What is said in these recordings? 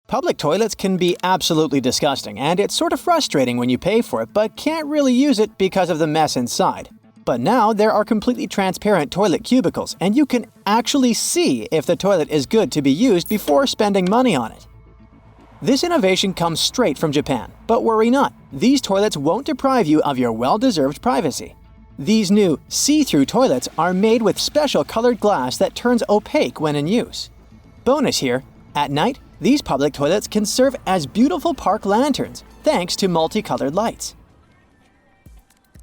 Public toilets can be absolutely disgusting, and it's sort of frustrating when you pay for it but can't really use it because of the mess inside. But now there are completely transparent toilet cubicles, and you can actually see if the toilet is good to be used before spending money on it. This innovation comes straight from Japan, but worry not, these toilets won't deprive you of your well-deserved privacy. These new see-through toilets are made with special colored glass that turns opaque when in use. Bonus here, at night, these public toilets can serve as beautiful park lanterns thanks to multicolored lights.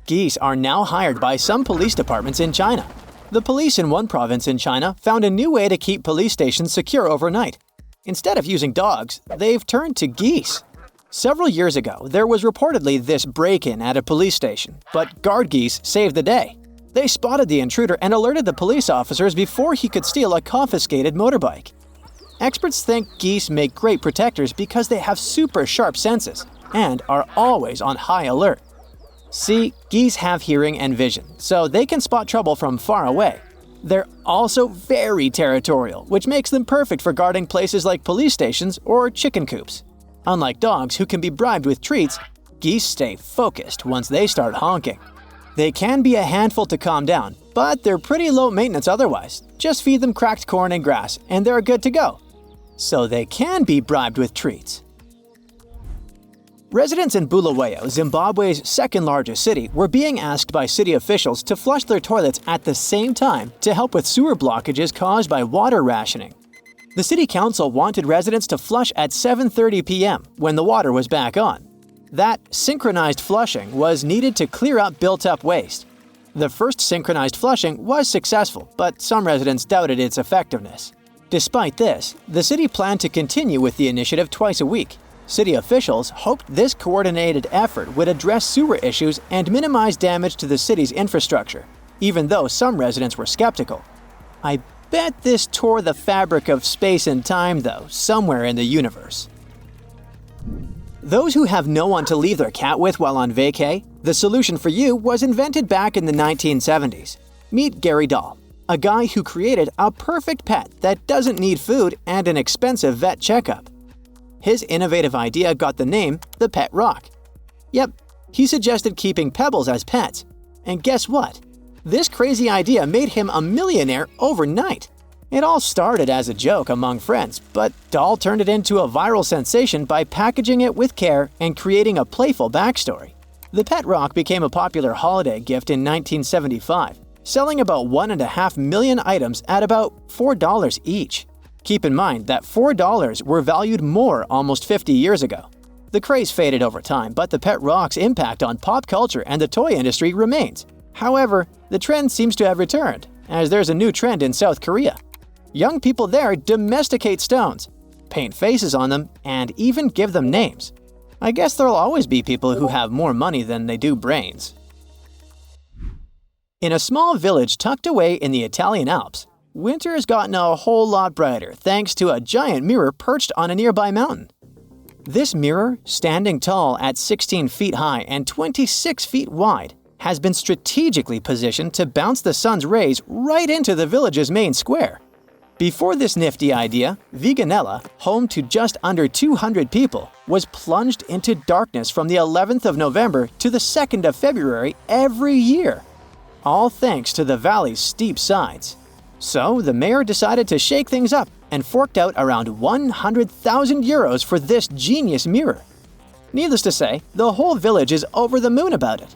Geese are now hired by some police departments in China. The police in one province in China found a new way to keep police stations secure overnight. Instead of using dogs, they've turned to geese. Several years ago, there was reportedly this break-in at a police station, but guard geese saved the day. They spotted the intruder and alerted the police officers before he could steal a confiscated motorbike. Experts think geese make great protectors because they have super sharp senses and are always on high alert. See, geese have hearing and vision, so they can spot trouble from far away. They're also very territorial, which makes them perfect for guarding places like police stations or chicken coops. Unlike dogs who can be bribed with treats, geese stay focused once they start honking. They can be a handful to calm down, but they're pretty low maintenance otherwise. Just feed them cracked corn and grass, and they're good to go. So they can be bribed with treats. Residents in Bulawayo, Zimbabwe's second-largest city, were being asked by city officials to flush their toilets at the same time to help with sewer blockages caused by water rationing. The city council wanted residents to flush at 7:30 p.m. when the water was back on. That synchronized flushing was needed to clear up built-up waste. The first synchronized flushing was successful, but some residents doubted its effectiveness. Despite this, the city planned to continue with the initiative twice a week. City officials hoped this coordinated effort would address sewer issues and minimize damage to the city's infrastructure, even though some residents were skeptical. I bet this tore the fabric of space and time, though, somewhere in the universe. Those who have no one to leave their cat with while on vacay, the solution for you was invented back in the 1970s. Meet Gary Dahl, a guy who created a perfect pet that doesn't need food and an expensive vet checkup. His innovative idea got the name the Pet Rock. Yep, he suggested keeping pebbles as pets. And guess what? This crazy idea made him a millionaire overnight. It all started as a joke among friends, but Dahl turned it into a viral sensation by packaging it with care and creating a playful backstory. The Pet Rock became a popular holiday gift in 1975, selling about 1.5 million items at about $4 each. Keep in mind that $4 were valued more almost 50 years ago. The craze faded over time, but the Pet Rock's impact on pop culture and the toy industry remains. However, the trend seems to have returned, as there's a new trend in South Korea. Young people there domesticate stones, paint faces on them, and even give them names. I guess there'll always be people who have more money than they do brains. In a small village tucked away in the Italian Alps, winter has gotten a whole lot brighter thanks to a giant mirror perched on a nearby mountain. This mirror, standing tall at 16 feet high and 26 feet wide, has been strategically positioned to bounce the sun's rays right into the village's main square. Before this nifty idea, Viganella, home to just under 200 people, was plunged into darkness from the 11th of November to the 2nd of February every year, all thanks to the valley's steep sides. So the mayor decided to shake things up and forked out around 100,000 euros for this genius mirror. Needless to say, the whole village is over the moon about it.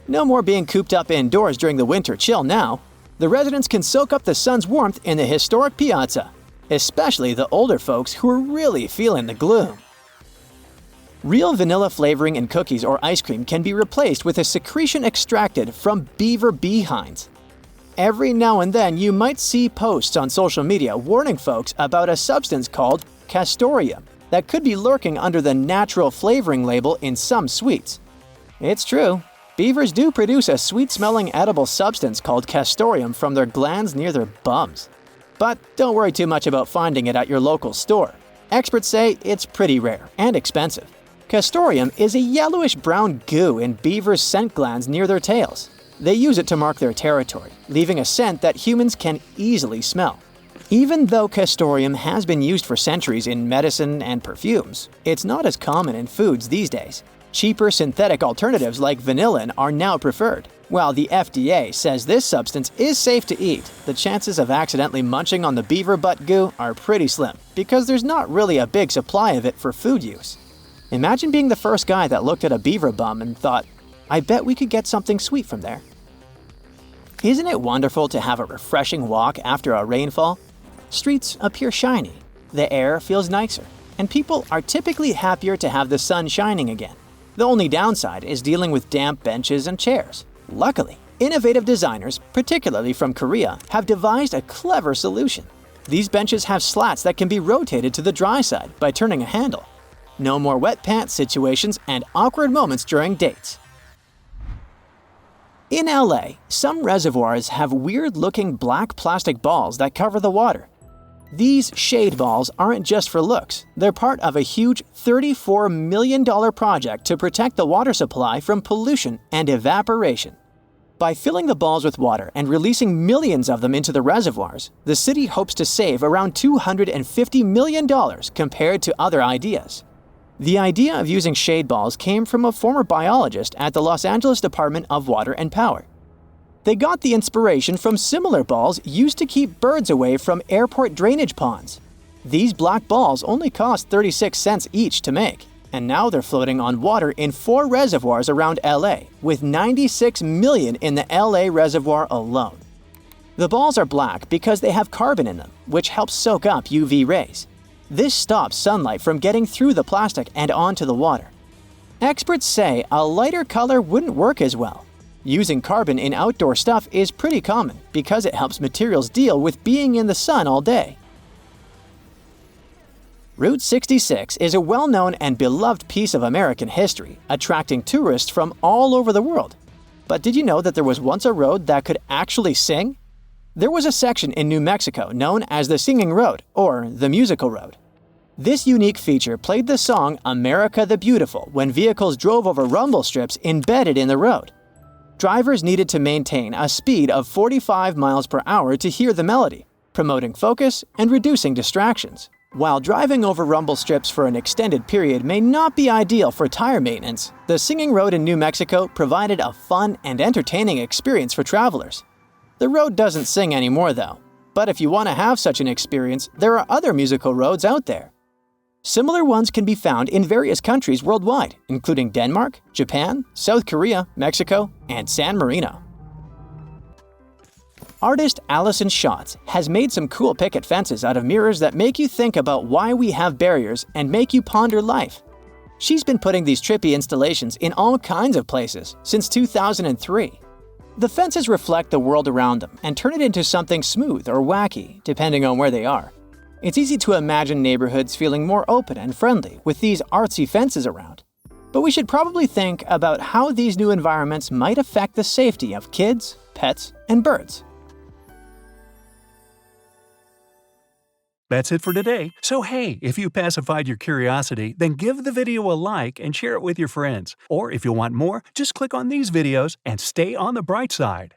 No more being cooped up indoors during the winter chill now. The residents can soak up the sun's warmth in the historic piazza, especially the older folks who are really feeling the gloom. Real vanilla flavoring in cookies or ice cream can be replaced with a secretion extracted from beaver behinds. Every now and then you might see posts on social media warning folks about a substance called castoreum that could be lurking under the natural flavoring label in some sweets. It's true. Beavers do produce a sweet-smelling edible substance called castoreum from their glands near their bums. But don't worry too much about finding it at your local store. Experts say it's pretty rare and expensive. Castoreum is a yellowish-brown goo in beavers' scent glands near their tails. They use it to mark their territory, leaving a scent that humans can easily smell. Even though castoreum has been used for centuries in medicine and perfumes, it's not as common in foods these days. Cheaper synthetic alternatives like vanillin are now preferred. While the FDA says this substance is safe to eat, the chances of accidentally munching on the beaver butt goo are pretty slim, because there's not really a big supply of it for food use. Imagine being the first guy that looked at a beaver bum and thought, I bet we could get something sweet from there. Isn't it wonderful to have a refreshing walk after a rainfall? Streets appear shiny, the air feels nicer, and people are typically happier to have the sun shining again. The only downside is dealing with damp benches and chairs. Luckily, innovative designers, particularly from Korea, have devised a clever solution. These benches have slats that can be rotated to the dry side by turning a handle. No more wet pants situations and awkward moments during dates. In LA, some reservoirs have weird-looking black plastic balls that cover the water. These shade balls aren't just for looks, they're part of a huge $34 million project to protect the water supply from pollution and evaporation. By filling the balls with water and releasing millions of them into the reservoirs, the city hopes to save around $250 million compared to other ideas. The idea of using shade balls came from a former biologist at the Los Angeles Department of Water and Power. They got the inspiration from similar balls used to keep birds away from airport drainage ponds. These black balls only cost 36 cents each to make, and now they're floating on water in 4 reservoirs around LA, with 96 million in the LA reservoir alone. The balls are black because they have carbon in them, which helps soak up UV rays. This stops sunlight from getting through the plastic and onto the water. Experts say a lighter color wouldn't work as well. Using carbon in outdoor stuff is pretty common because it helps materials deal with being in the sun all day. Route 66 is a well-known and beloved piece of American history, attracting tourists from all over the world. But did you know that there was once a road that could actually sing? There was a section in New Mexico known as the Singing Road, or the Musical Road. This unique feature played the song America the Beautiful when vehicles drove over rumble strips embedded in the road. Drivers needed to maintain a speed of 45 miles per hour to hear the melody, promoting focus and reducing distractions. While driving over rumble strips for an extended period may not be ideal for tire maintenance, the Singing Road in New Mexico provided a fun and entertaining experience for travelers. The road doesn't sing anymore though, but if you want to have such an experience, there are other musical roads out there. Similar ones can be found in various countries worldwide, including Denmark, Japan, South Korea, Mexico, and San Marino. Artist Alison Schatz has made some cool picket fences out of mirrors that make you think about why we have barriers and make you ponder life. She's been putting these trippy installations in all kinds of places since 2003. The fences reflect the world around them and turn it into something smooth or wacky, depending on where they are. It's easy to imagine neighborhoods feeling more open and friendly with these artsy fences around. But we should probably think about how these new environments might affect the safety of kids, pets, and birds. That's it for today. So hey, if you pacified your curiosity, then give the video a like and share it with your friends. Or if you want more, just click on these videos and stay on the bright side.